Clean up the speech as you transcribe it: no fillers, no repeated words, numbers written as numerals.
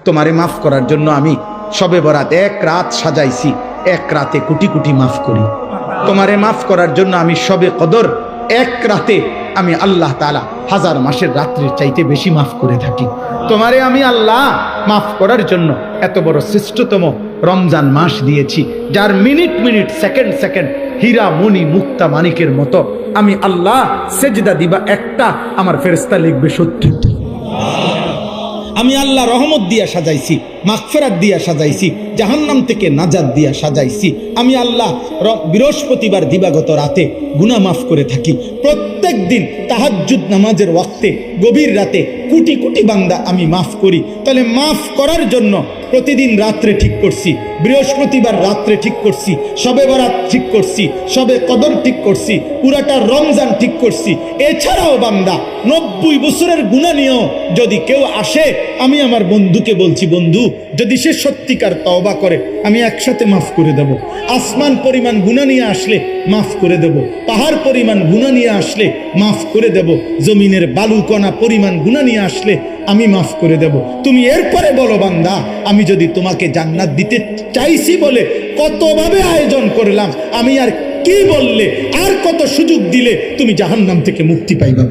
তোমারে মাফ করার জন্য আমি শবে বরাত এক রাত সাজাইছি, এক রাতে কোটি কোটি মাফ করি। তোমারে মাফ করার জন্য আমি শবে কদর এক রাতে আমি আল্লাহ তাআলা হাজার মাসের রাত্রির চাইতে বেশি মাফ করে থাকি। তোমারে আমি আল্লাহ মাফ করার জন্য এত বড় শ্রেষ্ঠতম রমজান মাস দিয়েছি, যার মিনিট মিনিট সেকেন্ড সেকেন্ড হীরা মণি মুক্তা মানিকের মতো আমি আল্লাহ সেজদা দিবা একটা, আমার ফেরেশতা লিখবে 70টা। আমি আল্লাহ রহমত দিয়া সাজাইছি, মাগফিরাত দিয়া সাজাইছি, জাহান্নাম থেকে নাজাত দিয়া সাজাইছি। আমি আল্লাহ বৃহস্পতিবার দিবাগত রাতে গুনাহ মাফ করে থাকি। প্রত্যেক দিন তাহাজ্জুদ নামাজের ওয়াক্তে গভীর রাতে কোটি কোটি বান্দা আমি মাফ করি। তাহলে মাফ করার জন্য প্রতিদিন রাত্রে ঠিক করছি, বৃহস্পতিবার রাত্রে ঠিক করছি, শবে বরাত ঠিক করছি, শবে কদর ঠিক করছি, পুরাটা রমজান ঠিক করছি। এছাড়াও বান্দা 90 বছরের গুনাহ নিয়েও যদি কেউ আসে, আমি আমার বন্ধুকে বলছি, বন্ধু যদি সে সত্যিকার তওবা করে আমি একসাথে মাফ করে দেব। আসমান পরিমাণ গুনাহ নিয়ে আসলে মাফ করে দেব, পাহাড় পরিমাণ গুনাহ নিয়ে আসলে মাফ করে দেব, জমিনের বালুকণা পরিমাণ গুনাহ নিয়ে আসলে আমি মাফ করে দেব। তুমি এরপরে বলো, বান্দা আমি যদি তোমাকে জান্নাত দিতে চাইছি বলে কতভাবে আয়োজন করলাম, আমি আর কি বললে, আর কত সুযোগ দিলে তুমি জাহান্নাম থেকে মুক্তি পাইবা।